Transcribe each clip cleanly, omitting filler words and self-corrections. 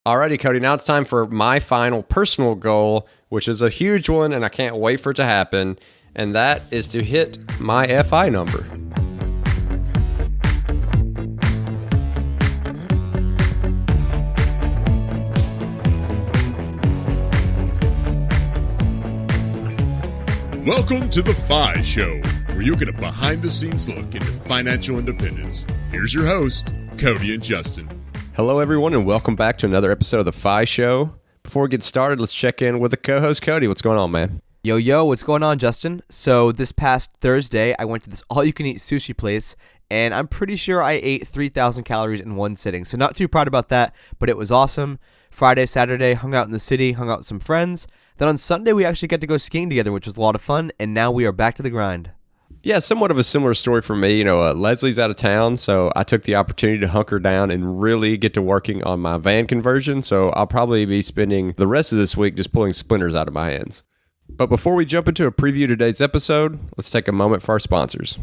Alrighty, Cody, now it's time for my final personal goal, which is a huge one, and I can't wait for it to happen, and that is to hit my FI number. Welcome to the FI Show, where you get a behind-the-scenes look into financial independence. Here's your host, Cody and Justin. Hello, everyone, and welcome back to another episode of the FI Show. Before we get started, let's check in with the co-host, Cody. What's going on, man? Yo, what's going on, Justin? So this past Thursday, I went to this all-you-can-eat sushi place, and I'm pretty sure I ate 3,000 calories in one sitting. So not too proud about that, but it was awesome. Friday, Saturday, hung out in the city, hung out with some friends. Then on Sunday, we actually got to go skiing together, which was a lot of fun, and now we are back to the grind. Yeah, somewhat of a similar story for me. Leslie's out of town, so I took the opportunity to hunker down and really get to working on my van conversion. So I'll probably be spending the rest of this week just pulling splinters out of my hands. But before we jump into a preview of today's episode, let's take a moment for our sponsors.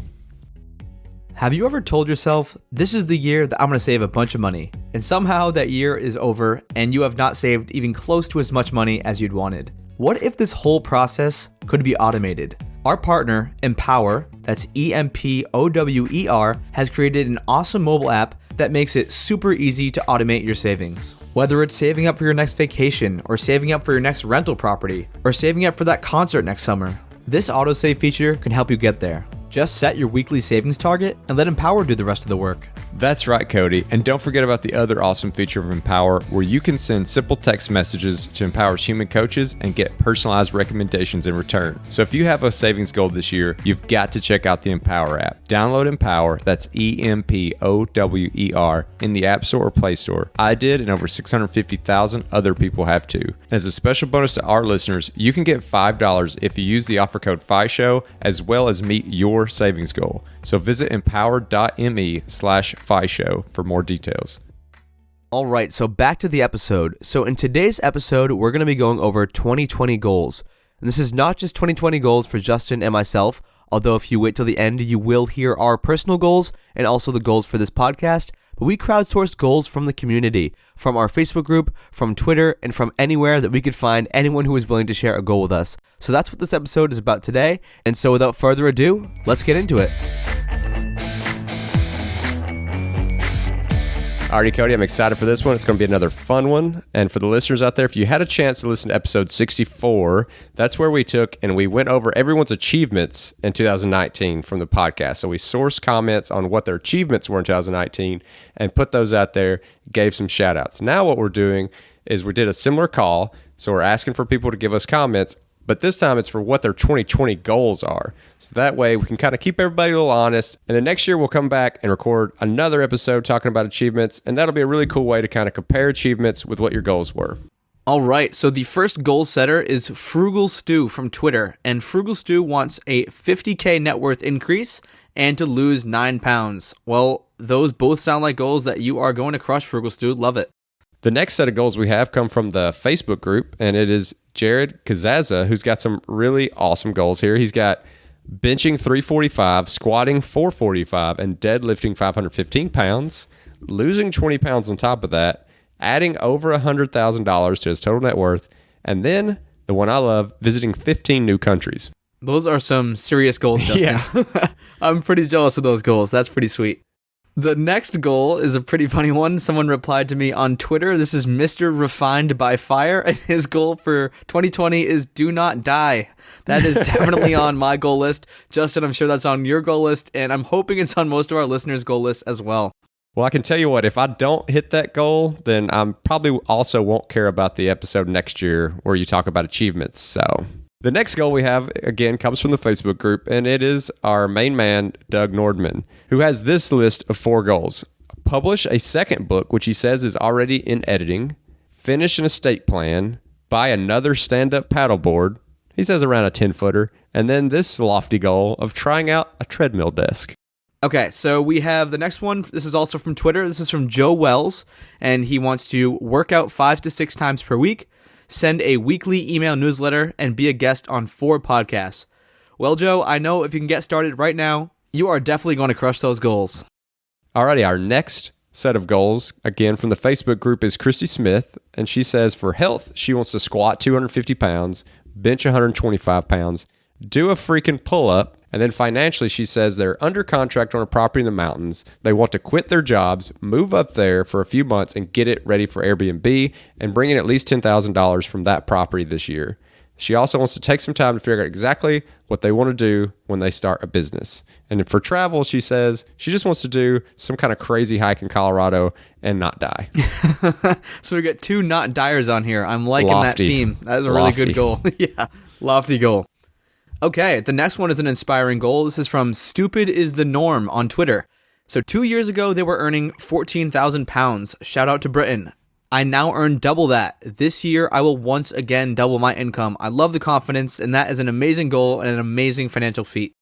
Have you ever told yourself, this is the year that I'm going to save a bunch of money, and somehow that year is over and you have not saved even close to as much money as you'd wanted? What if this whole process could be automated? Our partner, Empower, that's EMPOWER, has created an awesome mobile app that makes it super easy to automate your savings. Whether it's saving up for your next vacation, or saving up for your next rental property, or saving up for that concert next summer, this autosave feature can help you get there. Just set your weekly savings target and let Empower do the rest of the work. That's right, Cody. And don't forget about the other awesome feature of Empower, where you can send simple text messages to Empower's human coaches and get personalized recommendations in return. So if you have a savings goal this year, you've got to check out the Empower app. Download Empower, that's EMPOWER, in the App Store or Play Store. I did, and over 650,000 other people have too. And as a special bonus to our listeners, you can get $5 if you use the offer code FISHOW, as well as meet your savings goal. So visit empower.me/FISHOW for more details. All right, so back to the episode. So in today's episode, we're going to be going over 2020 goals. And this is not just 2020 goals for Justin and myself, although if you wait till the end, you will hear our personal goals and also the goals for this podcast. But we crowdsourced goals from the community, from our Facebook group, from Twitter, and from anywhere that we could find anyone who was willing to share a goal with us. So that's what this episode is about today. And so without further ado, let's get into it. Alrighty, Cody, I'm excited for this one. It's going to be another fun one. And for the listeners out there, if you had a chance to listen to episode 64, that's where we went over everyone's achievements in 2019 from the podcast. So we sourced comments on what their achievements were in 2019 and put those out there, gave some shout outs. Now what we're doing is we did a similar call. So we're asking for people to give us comments, but this time it's for what their 2020 goals are. So that way we can kind of keep everybody a little honest. And then next year we'll come back and record another episode talking about achievements. And that'll be a really cool way to kind of compare achievements with what your goals were. All right, so the first goal setter is Frugal Stew from Twitter. And Frugal Stew wants a 50K net worth increase and to lose 9 pounds. Well, those both sound like goals that you are going to crush, Frugal Stew. Love it. The next set of goals we have come from the Facebook group, and it is Jared Kazaza, who's got some really awesome goals here. He's got benching 345, squatting 445, and deadlifting 515 pounds, losing 20 pounds on top of that, adding over $100,000 to his total net worth, and then, the one I love, visiting 15 new countries. Those are some serious goals, Justin. Yeah. I'm pretty jealous of those goals. That's pretty sweet. The next goal is a pretty funny one. Someone replied to me on Twitter. This is Mr. Refined by Fire, and his goal for 2020 is do not die. That is definitely on my goal list. Justin, I'm sure that's on your goal list, and I'm hoping it's on most of our listeners' goal list as well. Well, I can tell you what, if I don't hit that goal, then I probably also won't care about the episode next year where you talk about achievements. So the next goal we have, again, comes from the Facebook group, and it is our main man, Doug Nordman, who has this list of 4 goals. Publish a second book, which he says is already in editing, finish an estate plan, buy another stand-up paddleboard, he says around a 10-footer, and then this lofty goal of trying out a treadmill desk. Okay, so we have the next one. This is also from Twitter. This is from Joe Wells, and he wants to work out 5 to 6 times per week, send a weekly email newsletter, and be a guest on 4 podcasts. Well, Joe, I know if you can get started right now, you are definitely going to crush those goals. Alrighty, our next set of goals, again from the Facebook group, is Christy Smith. And she says for health, she wants to squat 250 pounds, bench 125 pounds, do a freaking pull-up. And then financially, she says they're under contract on a property in the mountains. They want to quit their jobs, move up there for a few months, and get it ready for Airbnb and bring in at least $10,000 from that property this year. She also wants to take some time to figure out exactly what they want to do when they start a business. And for travel, she says she just wants to do some kind of crazy hike in Colorado and not die. So we got two not diers on here. I'm liking Lofty. that theme. That is a really good goal. Yeah, lofty goal. Okay, the next one is an inspiring goal. This is from Stupid is the Norm on Twitter. So 2 years ago, they were earning 14,000 pounds. Shout out to Britain. I now earn double that. This year, I will once again double my income. I love the confidence, and that is an amazing goal and an amazing financial feat.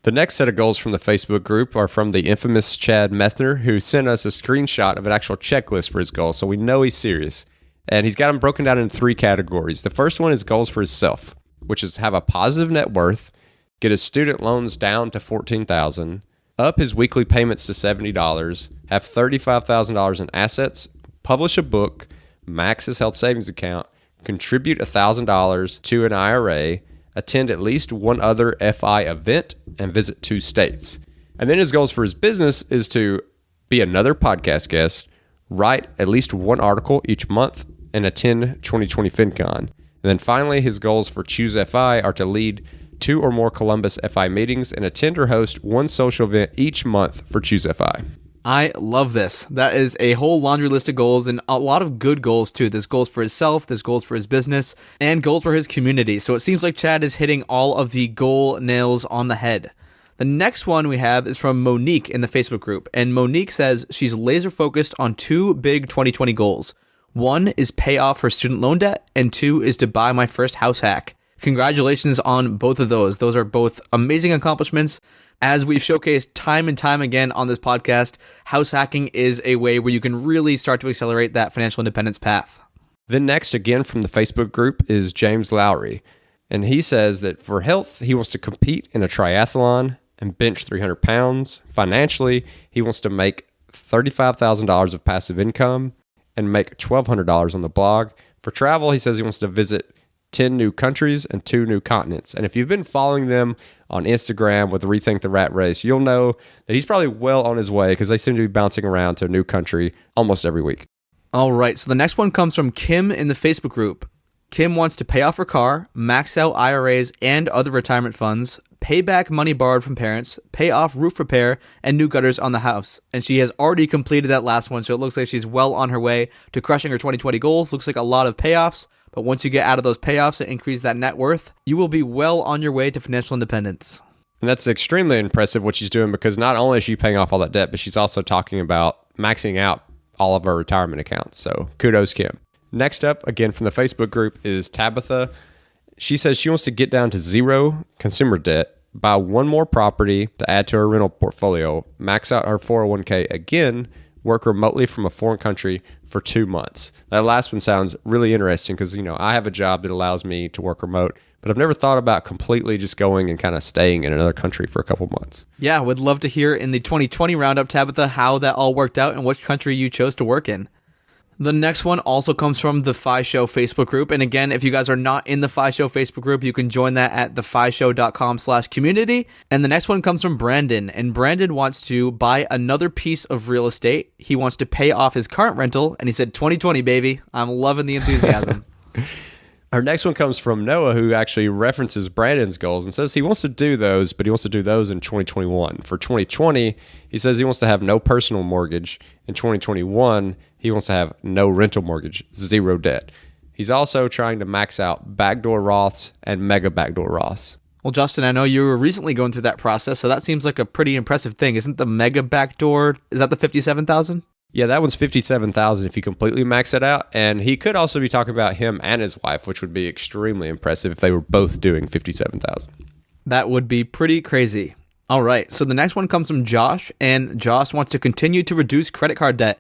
The next set of goals from the Facebook group are from the infamous Chad Methner, who sent us a screenshot of an actual checklist for his goals, so we know he's serious. And he's got them broken down into 3 categories. The first one is goals for himself, which is have a positive net worth, get his student loans down to $14,000, up his weekly payments to $70, have $35,000 in assets, publish a book, max his health savings account, contribute $1,000 to an IRA, attend at least one other FI event, and visit 2 states. And then his goals for his business is to be another podcast guest, write at least 1 article each month, and attend 2020 FinCon. And then finally, his goals for Choose FI are to lead 2 or more Columbus FI meetings and attend or host 1 social event each month for Choose FI. I love this. That is a whole laundry list of goals and a lot of good goals too. There's goals for himself, there's goals for his business, and goals for his community. So it seems like Chad is hitting all of the goal nails on the head. The next one we have is from Monique in the Facebook group. And Monique says she's laser focused on 2 big 2020 goals. 1 is pay off her student loan debt, and 2 is to buy my first house hack. Congratulations on both of those. Those are both amazing accomplishments. As we've showcased time and time again on this podcast, house hacking is a way where you can really start to accelerate that financial independence path. Then next, again from the Facebook group, is James Lowry. And he says that for health, he wants to compete in a triathlon and bench 300 pounds. Financially, he wants to make $35,000 of passive income and make $1,200 on the blog. For travel, he says he wants to visit 10 new countries and 2 new continents. And if you've been following them on Instagram with Rethink the Rat Race, you'll know that he's probably well on his way because they seem to be bouncing around to a new country almost every week. All right, so the next one comes from Kim in the Facebook group. Kim wants to pay off her car, max out IRAs and other retirement funds, pay back money borrowed from parents, pay off roof repair, and new gutters on the house. And she has already completed that last one, so it looks like she's well on her way to crushing her 2020 goals. Looks like a lot of payoffs. But once you get out of those payoffs and increase that net worth, you will be well on your way to financial independence. And that's extremely impressive what she's doing because not only is she paying off all that debt, but she's also talking about maxing out all of her retirement accounts. So kudos, Kim. Next up, again from the Facebook group, is Tabitha. She says she wants to get down to 0 consumer debt, buy 1 more property to add to her rental portfolio, max out her 401k again, work remotely from a foreign country for 2 months. That last one sounds really interesting because, I have a job that allows me to work remote, but I've never thought about completely just going and kind of staying in another country for a couple months. Yeah, would love to hear in the 2020 roundup, Tabitha, how that all worked out and which country you chose to work in. The next one also comes from the Fi Show Facebook group. And again, if you guys are not in the Fi Show Facebook group, you can join that at thefishow.com/community. And the next one comes from Brandon. And Brandon wants to buy another piece of real estate. He wants to pay off his current rental. And he said, 2020, baby. I'm loving the enthusiasm. Our next one comes from Noah, who actually references Brandon's goals and says he wants to do those, but he wants to do those in 2021. For 2020, he says he wants to have no personal mortgage. In 2021, he wants to have no rental mortgage, 0 debt. He's also trying to max out backdoor Roths and mega backdoor Roths. Well, Justin, I know you were recently going through that process, so that seems like a pretty impressive thing. Isn't the mega backdoor, is that the 57,000? Yeah, that one's 57,000 if you completely max it out. And he could also be talking about him and his wife, which would be extremely impressive if they were both doing 57,000. That would be pretty crazy. All right, so the next one comes from Josh, and Josh wants to continue to reduce credit card debt.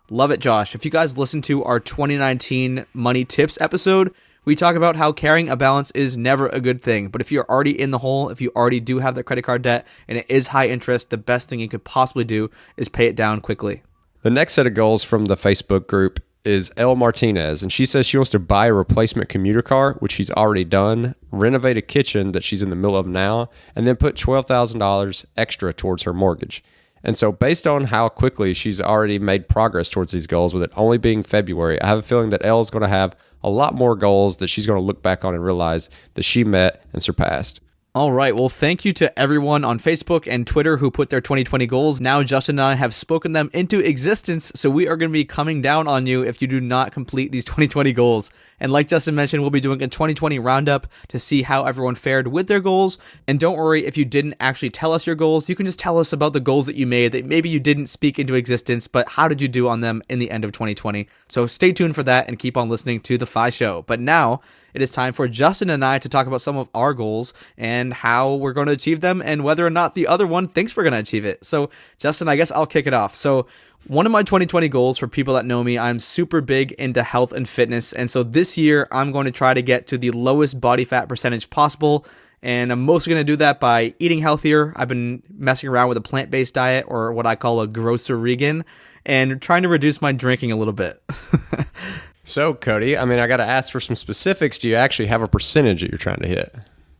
Love it, Josh. If you guys listen to our 2019 Money Tips episode, we talk about how carrying a balance is never a good thing. But if you're already in the hole, if you already do have that credit card debt and it is high interest, the best thing you could possibly do is pay it down quickly. The next set of goals from the Facebook group is Elle Martinez, and she says she wants to buy a replacement commuter car, which she's already done, renovate a kitchen that she's in the middle of now, and then put $12,000 extra towards her mortgage. And so based on how quickly she's already made progress towards these goals, with it only being February, I have a feeling that Elle is going to have a lot more goals that she's going to look back on and realize that she met and surpassed. All right. Well, thank you to everyone on Facebook and Twitter who put their 2020 goals. Now, Justin and I have spoken them into existence, so we are going to be coming down on you if you do not complete these 2020 goals. And like Justin mentioned, we'll be doing a 2020 roundup to see how everyone fared with their goals. And don't worry, if you didn't actually tell us your goals, you can just tell us about the goals that you made that maybe you didn't speak into existence, but how did you do on them in the end of 2020? So stay tuned for that and keep on listening to The Fi Show. But now, it is time for Justin and I to talk about some of our goals and how we're going to achieve them and whether or not the other one thinks we're going to achieve it. So, Justin, I guess I'll kick it off. So, one of my 2020 goals, for people that know me, I'm super big into health and fitness. And so this year, I'm going to try to get to the lowest body fat percentage possible. And I'm mostly going to do that by eating healthier. I've been messing around with a plant-based diet, or what I call a grocery-vegan, and trying to reduce my drinking a little bit. So, Cody, I got to ask for some specifics. Do you actually have a percentage that you're trying to hit?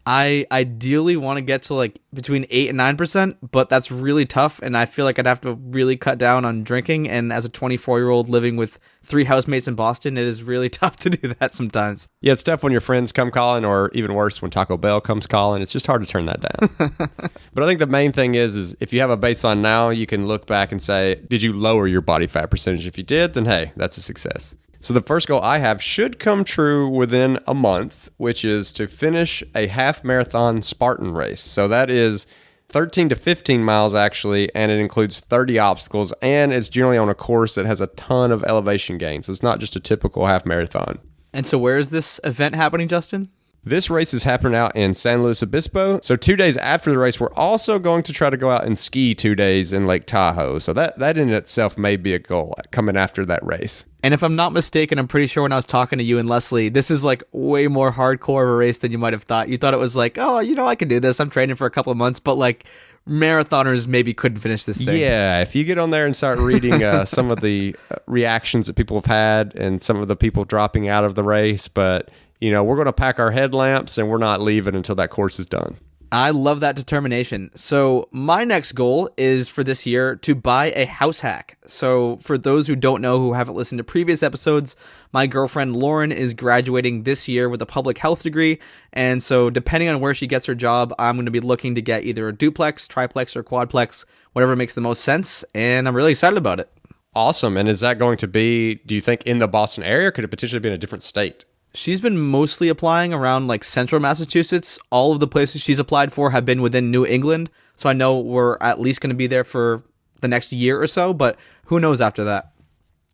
I ideally want to get to like between 8 and 9%, but that's really tough. And I feel like I'd have to really cut down on drinking. And as a 24-year-old living with 3 housemates in Boston, it is really tough to do that sometimes. Yeah, it's tough when your friends come calling, or even worse, when Taco Bell comes calling. It's just hard to turn that down. But I think the main thing is if you have a baseline now, you can look back and say, did you lower your body fat percentage? If you did, then hey, that's a success. So the first goal I have should come true within a month, which is to finish a half marathon Spartan race. So that is 13 to 15 miles actually, and it includes 30 obstacles, and it's generally on a course that has a ton of elevation gains. So it's not just a typical half marathon. And so where is this event happening, Justin? This race is happening out in San Luis Obispo. So 2 days after the race, we're also going to try to go out and ski 2 days in Lake Tahoe. So that in itself may be a goal coming after that race. And if I'm not mistaken, I'm pretty sure when I was talking to you and Leslie, this is like way more hardcore of a race than you might have thought. You thought it was like, oh, I can do this. I'm training for a couple of months, but like marathoners maybe couldn't finish this thing. Yeah, if you get on there and start reading some of the reactions that people have had and some of the people dropping out of the race, but we're going to pack our headlamps and we're not leaving until that course is done. I love that determination. So my next goal is for this year to buy a house hack. So for those who don't know, who haven't listened to previous episodes, my girlfriend Lauren is graduating this year with a public health degree. And so depending on where she gets her job, I'm going to be looking to get either a duplex, triplex, or quadplex, whatever makes the most sense. And I'm really excited about it. Awesome. And is that going to be, do you think, in the Boston area, or could it potentially be in a different state? She's been mostly applying around like central Massachusetts. All of the places she's applied for have been within New England. So I know we're at least going to be there for the next year or so, but who knows after that.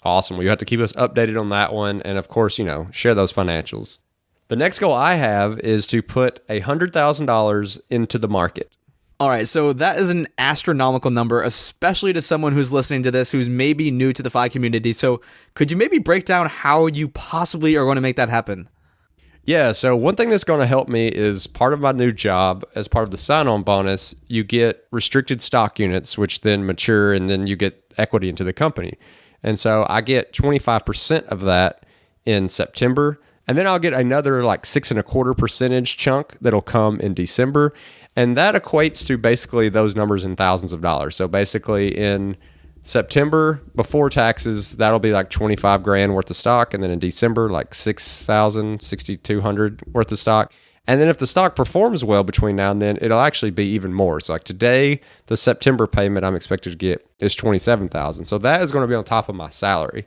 Awesome. Well, you have to keep us updated on that one. And of course, share those financials. The next goal I have is to put $100,000 into the market. All right, so that is an astronomical number, especially to someone who's listening to this who's maybe new to the FI community. So could you maybe break down how you possibly are going to make that happen? Yeah, so one thing that's going to help me is part of my new job, as part of the sign-on bonus, you get restricted stock units, which then mature, and then you get equity into the company. And so I get 25% of that in September, and then I'll get another like 6.25% chunk that'll come in December. And that equates to basically those numbers in thousands of dollars. So basically in September, before taxes, that'll be like 25 grand worth of stock. And then in December, like 6,200 worth of stock. And then if the stock performs well between now and then, it'll actually be even more. So like today, the September payment I'm expected to get is 27,000. So that is going to be on top of my salary.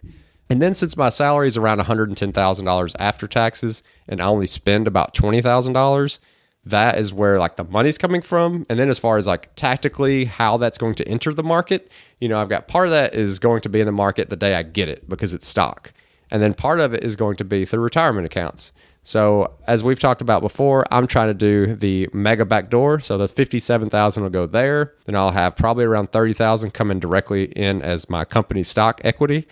And then since my salary is around $110,000 after taxes, and I only spend about $20,000, that is where like the money's coming from. And then as far as like tactically how that's going to enter the market, I've got part of that is going to be in the market the day I get it because it's stock. And then part of it is going to be through retirement accounts. So as we've talked about before, I'm trying to do the mega backdoor. So the 57,000 will go there. Then I'll have probably around 30,000 coming directly in as my company stock equity.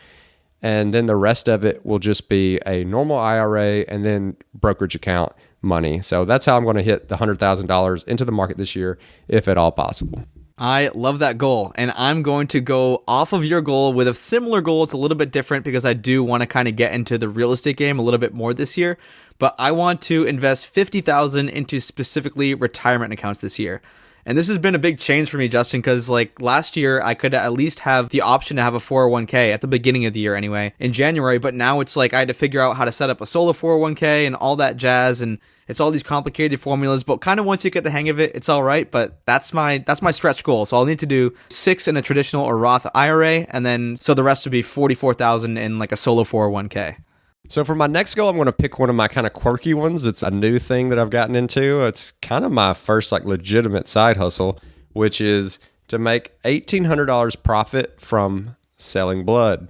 And then the rest of it will just be a normal IRA and then brokerage account money. So that's how I'm going to hit the $100,000 into the market this year, if at all possible. I love that goal, and I'm going to go off of your goal with a similar goal. It's a little bit different because I do want to kind of get into the real estate game a little bit more this year, but I want to invest $50,000 into specifically retirement accounts this year. And this has been a big change for me, Justin, because like last year I could at least have the option to have a 401k at the beginning of the year anyway, in January, but now it's like I had to figure out how to set up a solo 401k and all that jazz, and it's all these complicated formulas, but kind of once you get the hang of it, it's all right. But that's my stretch goal. So I'll need to do 6 in a traditional or Roth IRA, and then so the rest would be 44,000 in like a solo 401k. So for my next goal, I'm going to pick one of my kind of quirky ones. It's a new thing that I've gotten into. It's kind of my first like legitimate side hustle, which is to make $1,800 profit from selling blood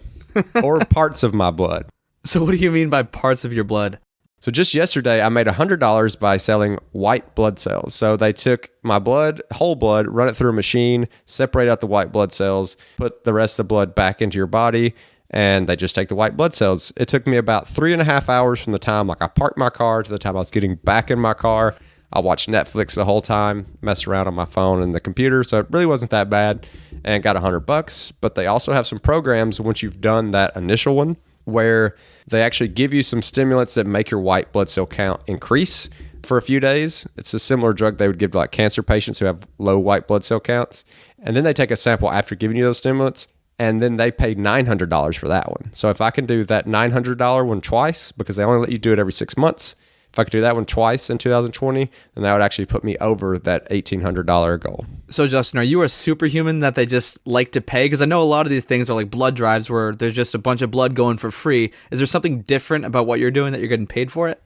or parts of my blood. So what do you mean by parts of your blood? So just yesterday, I made $100 by selling white blood cells. So they took my blood, whole blood, run it through a machine, separate out the white blood cells, put the rest of the blood back into your body, and they just take the white blood cells. It took me about 3.5 hours from the time like I parked my car to the time I was getting back in my car. I watched Netflix the whole time, messed around on my phone and the computer, so it really wasn't that bad, and got $100. But they also have some programs once you've done that initial one where they actually give you some stimulants that make your white blood cell count increase for a few days. It's a similar drug they would give to like cancer patients who have low white blood cell counts. And then they take a sample after giving you those stimulants, and then they pay $900 for that one. So if I can do that $900 one twice, because they only let you do it every 6 months, if I could do that one twice in 2020, then that would actually put me over that $1,800 goal. So Justin, are you a superhuman that they just like to pay? Because I know a lot of these things are like blood drives where there's just a bunch of blood going for free. Is there something different about what you're doing that you're getting paid for it?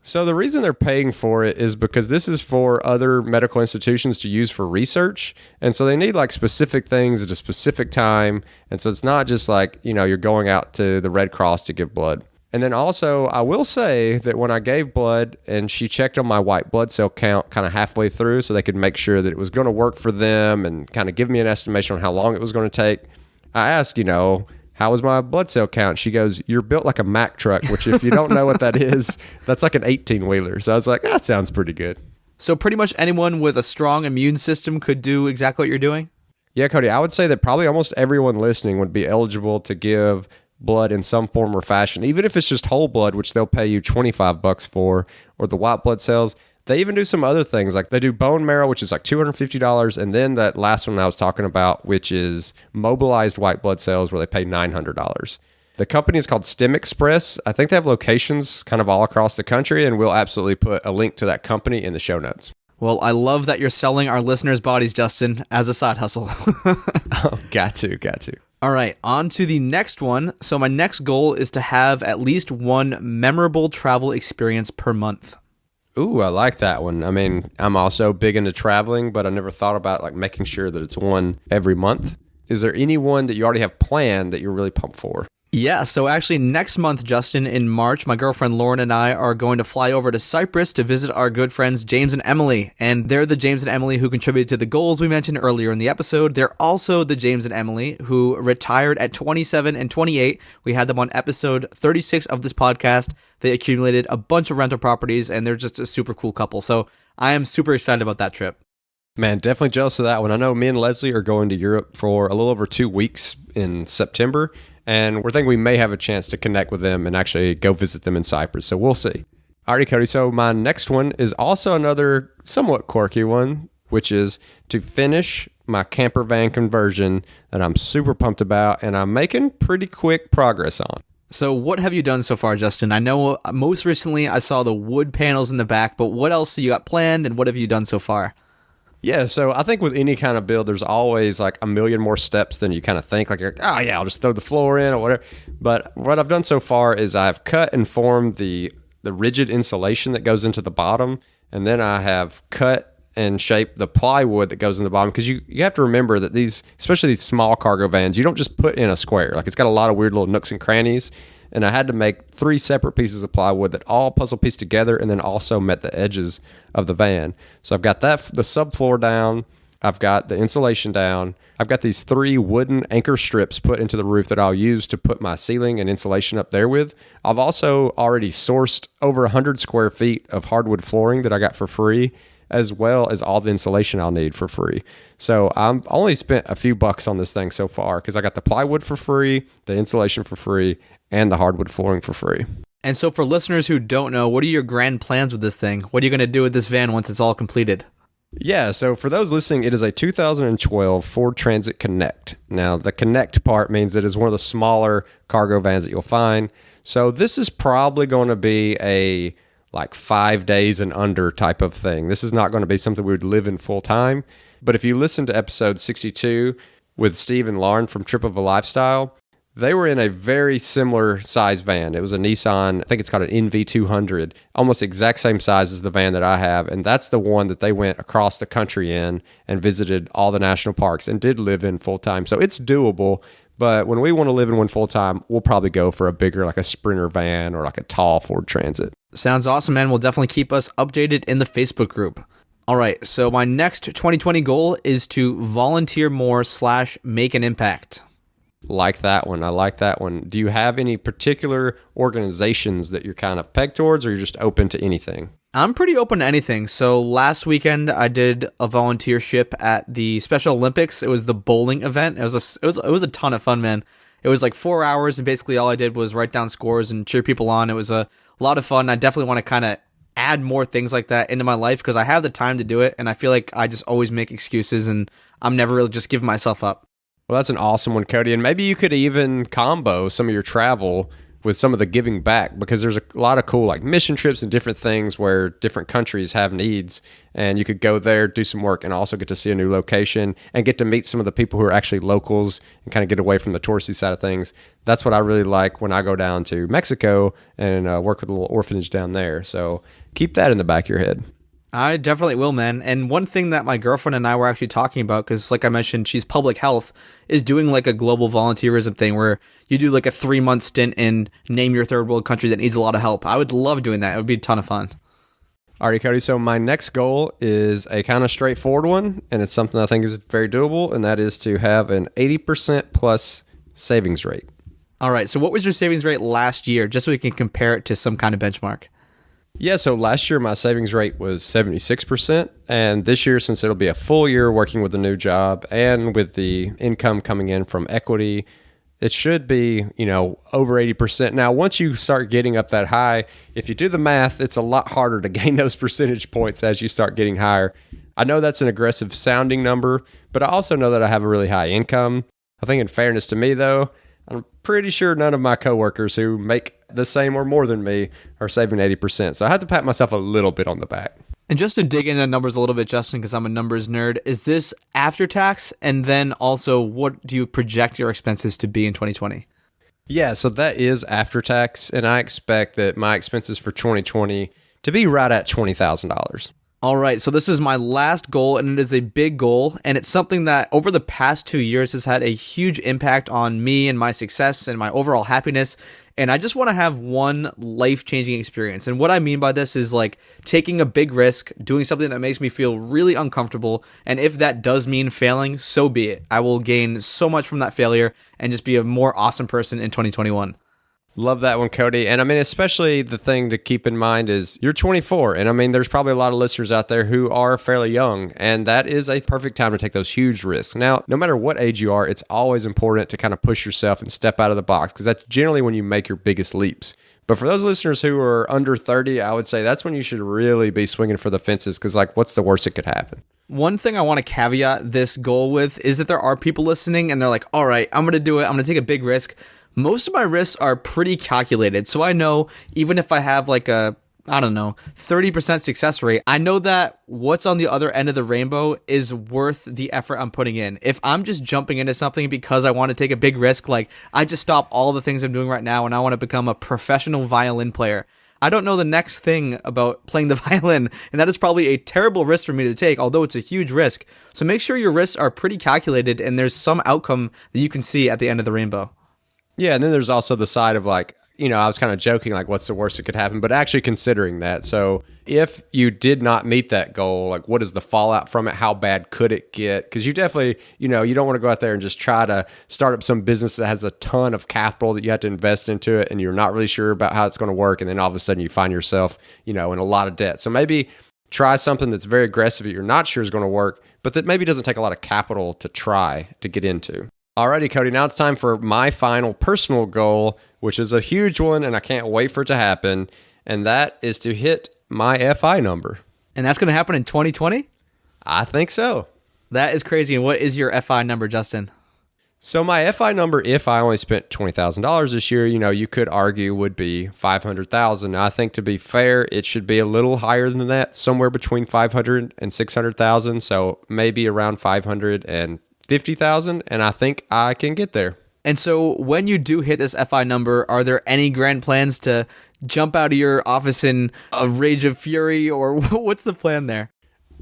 So the reason they're paying for it is because this is for other medical institutions to use for research. And so they need like specific things at a specific time. And so it's not just like, you're going out to the Red Cross to give blood. And then also, I will say that when I gave blood and she checked on my white blood cell count kind of halfway through so they could make sure that it was going to work for them and kind of give me an estimation on how long it was going to take, I asked, how was my blood cell count? She goes, you're built like a Mack truck, which if you don't know what that is, that's like an 18-wheeler. So I was like, that sounds pretty good. So pretty much anyone with a strong immune system could do exactly what you're doing? Yeah, Cody, I would say that probably almost everyone listening would be eligible to give blood in some form or fashion, even if it's just whole blood, which they'll pay you $25 for, or the white blood cells. They even do some other things, like they do bone marrow, which is like $250, and then that last one I was talking about, which is mobilized white blood cells, where they pay $900. The company is called Stem Express. I think they have locations kind of all across the country, and we'll absolutely put a link to that company in the show notes. Well, I love that you're selling our listeners' bodies, Justin, as a side hustle. Oh, got to. All right, on to the next one. So my next goal is to have at least one memorable travel experience per month. Ooh, I like that one. I mean, I'm also big into traveling, but I never thought about like making sure that it's one every month. Is there any one that you already have planned that you're really pumped for? Yeah, so actually next month, Justin, in March, my girlfriend Lauren and I are going to fly over to Cyprus to visit our good friends James and Emily. And they're the James and Emily who contributed to the goals we mentioned earlier in the episode. They're also the James and Emily who retired at 27 and 28. We had them on episode 36 of this podcast. They accumulated a bunch of rental properties, and they're just a super cool couple. So I am super excited about that trip. Man, definitely jealous of that one. I know me and Leslie are going to Europe for a little over 2 weeks in September. And we're thinking we may have a chance to connect with them and actually go visit them in Cyprus. So we'll see. Alrighty, Cody. So my next one is also another somewhat quirky one, which is to finish my camper van conversion that I'm super pumped about and I'm making pretty quick progress on. So what have you done so far, Justin? I know most recently I saw the wood panels in the back, but what else do you got planned and what have you done so far? Yeah, so I think with any kind of build, there's always like a million more steps than you kind of think. Like, I'll just throw the floor in or whatever. But what I've done so far is I've cut and formed the rigid insulation that goes into the bottom. And then I have cut and shaped the plywood that goes in the bottom. Because you have to remember that these, especially these small cargo vans, you don't just put in a square. Like it's got a lot of weird little nooks and crannies. And I had to make 3 separate pieces of plywood that all puzzle piece together and then also met the edges of the van. So I've got the subfloor down. I've got the insulation down. I've got these 3 wooden anchor strips put into the roof that I'll use to put my ceiling and insulation up there with. I've also already sourced over 100 square feet of hardwood flooring that I got for free as well as all the insulation I'll need for free. So I'm only spent a few bucks on this thing so far because I got the plywood for free, the insulation for free, and the hardwood flooring for free. And so for listeners who don't know, what are your grand plans with this thing? What are you going to do with this van once it's all completed? Yeah, so for those listening, it is a 2012 Ford Transit Connect. Now, the Connect part means it is one of the smaller cargo vans that you'll find. So this is probably going to be a like 5 days and under type of thing. This is not going to be something we would live in full time. But if you listen to episode 62 with Steve and Lauren from Trip of a Lifestyle, they were in a very similar size van. It was a Nissan, I think it's called an NV200, almost exact same size as the van that I have. And that's the one that they went across the country in and visited all the national parks and did live in full time. So it's doable. But when we want to live in one full time, we'll probably go for a bigger, like a Sprinter van or like a tall Ford Transit. Sounds awesome, man. We'll definitely keep us updated in the Facebook group. All right, so my next 2020 goal is to volunteer more / make an impact. Like that one. I like that one. Do you have any particular organizations that you're kind of pegged towards, or you're just open to anything? I'm pretty open to anything. So last weekend I did a volunteership at the Special Olympics. It was the bowling event. It was a ton of fun, man. It was like 4 hours, and basically all I did was write down scores and cheer people on. It was a lot of fun. I definitely want to kind of add more things like that into my life because I have the time to do it, and I feel like I just always make excuses, and I'm never really just giving myself up. Well, that's an awesome one, Cody. And maybe you could even combo some of your travel with some of the giving back, because there's a lot of cool like mission trips and different things where different countries have needs, and you could go there, do some work, and also get to see a new location and get to meet some of the people who are actually locals and kind of get away from the touristy side of things. That's what I really like when I go down to Mexico and work with a little orphanage down there. So keep that in the back of your head. I definitely will, man. And one thing that my girlfriend and I were actually talking about, because like I mentioned, she's public health, is doing like a global volunteerism thing where you do like a 3-month stint in name your third world country that needs a lot of help. I would love doing that. It would be a ton of fun. All right, Cody. So my next goal is a kind of straightforward one, and it's something I think is very doable, and that is to have an 80% plus savings rate. All right. So what was your savings rate last year, just so we can compare it to some kind of benchmark? Yeah, so last year my savings rate was 76%, and this year, since it'll be a full year working with a new job and with the income coming in from equity, it should be, over 80%. Now, once you start getting up that high, if you do the math, it's a lot harder to gain those percentage points as you start getting higher. I know that's an aggressive sounding number, but I also know that I have a really high income. I think in fairness to me, though, I'm pretty sure none of my coworkers who make the same or more than me are saving 80%. So I have to pat myself a little bit on the back. And just to dig into numbers a little bit, Justin, because I'm a numbers nerd, is this after tax? And then also, what do you project your expenses to be in 2020? Yeah, so that is after tax. And I expect that my expenses for 2020 to be right at $20,000. All right, so this is my last goal, and it is a big goal, and it's something that over the past 2 years has had a huge impact on me and my success and my overall happiness, and I just want to have one life-changing experience. And what I mean by this is like taking a big risk, doing something that makes me feel really uncomfortable, and if that does mean failing, so be it. I will gain so much from that failure and just be a more awesome person in 2021. Love that one, Cody. And I mean, especially the thing to keep in mind is you're 24. And I mean, there's probably a lot of listeners out there who are fairly young. And that is a perfect time to take those huge risks. Now, no matter what age you are, it's always important to kind of push yourself and step out of the box, because that's generally when you make your biggest leaps. But for those listeners who are under 30, I would say that's when you should really be swinging for the fences, because like, what's the worst that could happen? One thing I want to caveat this goal with is that there are people listening and they're like, all right, I'm going to do it. I'm going to take a big risk. Most of my risks are pretty calculated. So I know even if I have like a, 30% success rate, I know that what's on the other end of the rainbow is worth the effort I'm putting in. If I'm just jumping into something because I want to take a big risk, like I just stop all the things I'm doing right now and I want to become a professional violin player, I don't know the next thing about playing the violin, and that is probably a terrible risk for me to take, although it's a huge risk. So make sure your risks are pretty calculated and there's some outcome that you can see at the end of the rainbow. Yeah, and then there's also the side of like, I was kind of joking, like what's the worst that could happen, but actually considering that. So if you did not meet that goal, like what is the fallout from it? How bad could it get? Because you definitely, you don't want to go out there and just try to start up some business that has a ton of capital that you have to invest into it, and you're not really sure about how it's going to work. And then all of a sudden you find yourself, in a lot of debt. So maybe try something that's very aggressive that you're not sure is going to work, but that maybe doesn't take a lot of capital to try to get into. Alrighty, Cody, now it's time for my final personal goal, which is a huge one, and I can't wait for it to happen, and that is to hit my FI number. And that's going to happen in 2020? I think so. That is crazy. And what is your FI number, Justin? So my FI number, if I only spent $20,000 this year, you could argue would be $500,000. I think to be fair, it should be a little higher than that, somewhere between $500,000 and $600,000. So maybe around $550,000, and I think I can get there. And so when you do hit this FI number, are there any grand plans to jump out of your office in a rage of fury, or what's the plan there?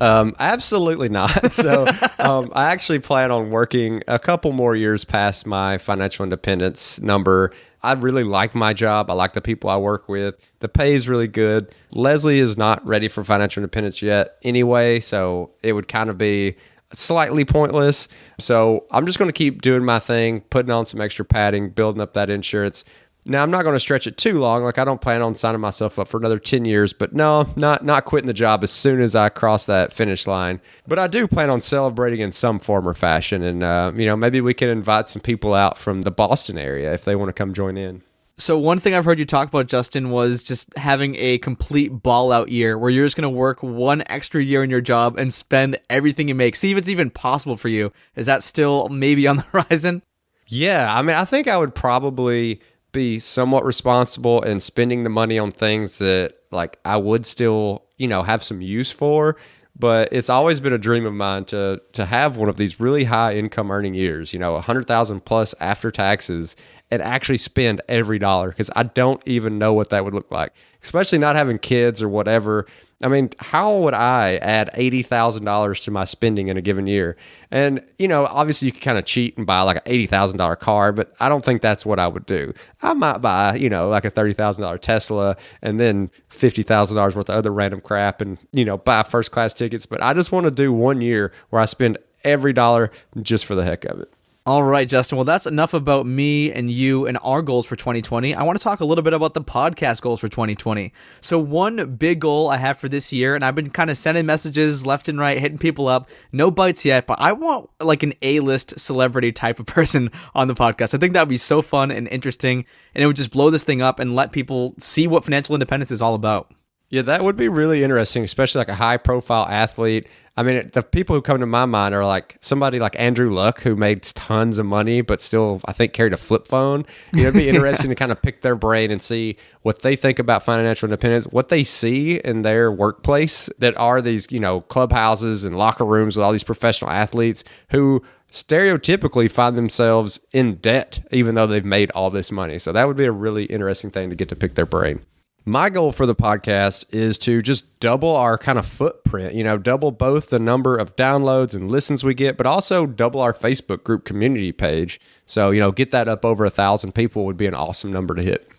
Absolutely not. So I actually plan on working a couple more years past my financial independence number. I really like my job. I like the people I work with. The pay is really good. Leslie is not ready for financial independence yet anyway, so it would kind of be slightly pointless. So I'm just going to keep doing my thing, putting on some extra padding, building up that insurance. Now, I'm not going to stretch it too long. Like, I don't plan on signing myself up for another 10 years, but no, not quitting the job as soon as I cross that finish line. But I do plan on celebrating in some form or fashion. And, maybe we can invite some people out from the Boston area if they want to come join in. So one thing I've heard you talk about, Justin, was just having a complete ball out year where you're just going to work one extra year in your job and spend everything you make. See if it's even possible for you. Is that still maybe on the horizon? Yeah. I mean, I think I would probably be somewhat responsible in spending the money on things that like I would still, have some use for. But it's always been a dream of mine to have one of these really high income earning years, $100,000 plus after taxes, and actually spend every dollar, because I don't even know what that would look like, especially not having kids or whatever. I mean, how would I add $80,000 to my spending in a given year? And, obviously you can kind of cheat and buy like an $80,000 car, but I don't think that's what I would do. I might buy, like a $30,000 Tesla and then $50,000 worth of other random crap and, buy first class tickets. But I just want to do 1 year where I spend every dollar just for the heck of it. All right, Justin. Well, that's enough about me and you and our goals for 2020. I want to talk a little bit about the podcast goals for 2020. So one big goal I have for this year, and I've been kind of sending messages left and right, hitting people up. No bites yet, but I want like an A-list celebrity type of person on the podcast. I think that would be so fun and interesting, and it would just blow this thing up and let people see what financial independence is all about. Yeah, that would be really interesting, especially like a high-profile athlete. I mean, the people who come to my mind are like somebody like Andrew Luck, who made tons of money, but still, I think, carried a flip phone. It'd be interesting to kind of pick their brain and see what they think about financial independence, what they see in their workplace that are these, clubhouses and locker rooms with all these professional athletes who stereotypically find themselves in debt, even though they've made all this money. So that would be a really interesting thing to get to pick their brain. My goal for the podcast is to just double our kind of footprint, double both the number of downloads and listens we get, but also double our Facebook group community page. So, get that up over 1,000 people would be an awesome number to hit.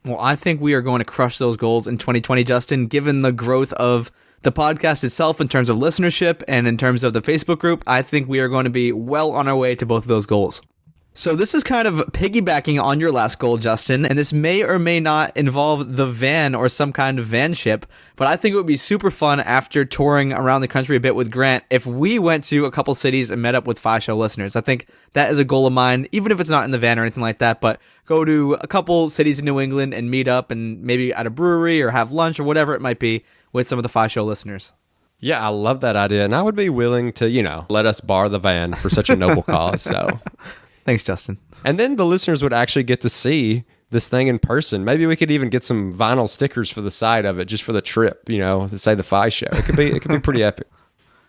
Well, I think we are going to crush those goals in 2020, Justin, given the growth of the podcast itself in terms of listenership and in terms of the Facebook group. I think we are going to be well on our way to both of those goals. So this is kind of piggybacking on your last goal, Justin, and this may or may not involve the van or some kind of vanship, but I think it would be super fun after touring around the country a bit with Grant if we went to a couple cities and met up with Fi Show listeners. I think that is a goal of mine, even if it's not in the van or anything like that, but go to a couple cities in New England and meet up and maybe at a brewery or have lunch or whatever it might be with some of the Fi Show listeners. Yeah, I love that idea, and I would be willing to, let us borrow the van for such a noble cause, so... Thanks, Justin. And then the listeners would actually get to see this thing in person. Maybe we could even get some vinyl stickers for the side of it just for the trip, to say the Fi Show. It could be pretty epic.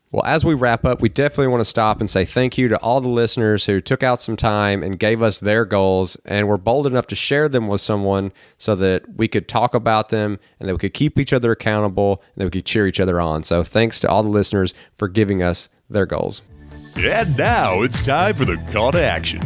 Well, as we wrap up, we definitely want to stop and say thank you to all the listeners who took out some time and gave us their goals and were bold enough to share them with someone so that we could talk about them and that we could keep each other accountable and that we could cheer each other on. So thanks to all the listeners for giving us their goals. And now it's time for the call to action.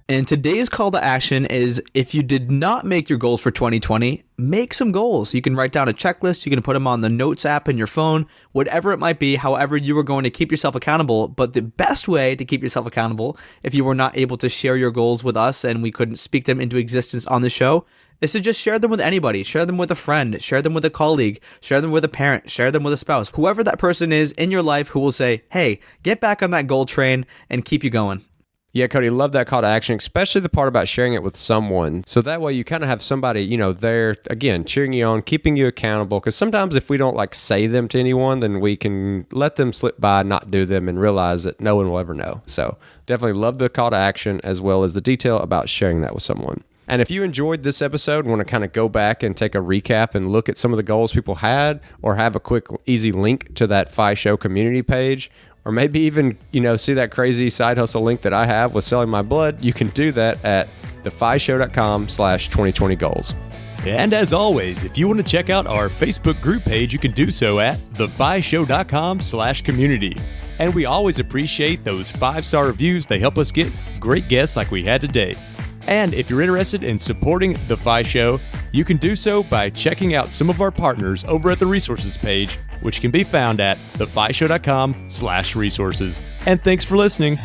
And today's call to action is, if you did not make your goals for 2020, make some goals. You can write down a checklist. You can put them on the Notes app in your phone, whatever it might be, however you are going to keep yourself accountable. But the best way to keep yourself accountable, if you were not able to share your goals with us and we couldn't speak them into existence on the show, is to just share them with anybody. Share them with a friend, share them with a colleague, share them with a parent, share them with a spouse, whoever that person is in your life who will say, hey, get back on that goal train and keep you going. Yeah, Cody, love that call to action, especially the part about sharing it with someone. So that way you kind of have somebody, there, again, cheering you on, keeping you accountable. Because sometimes if we don't say them to anyone, then we can let them slip by, not do them, and realize that no one will ever know. So definitely love the call to action as well as the detail about sharing that with someone. And if you enjoyed this episode, want to kind of go back and take a recap and look at some of the goals people had, or have a quick, easy link to that Fi Show community page, or maybe even, see that crazy side hustle link that I have with selling my blood, you can do that at thefishow.com/2020goals. And as always, if you want to check out our Facebook group page, you can do so at thefishow.com/community. And we always appreciate those 5-star reviews. They help us get great guests like we had today. And if you're interested in supporting The Fi Show, you can do so by checking out some of our partners over at the resources page, which can be found at thefishow.com/resources. And thanks for listening.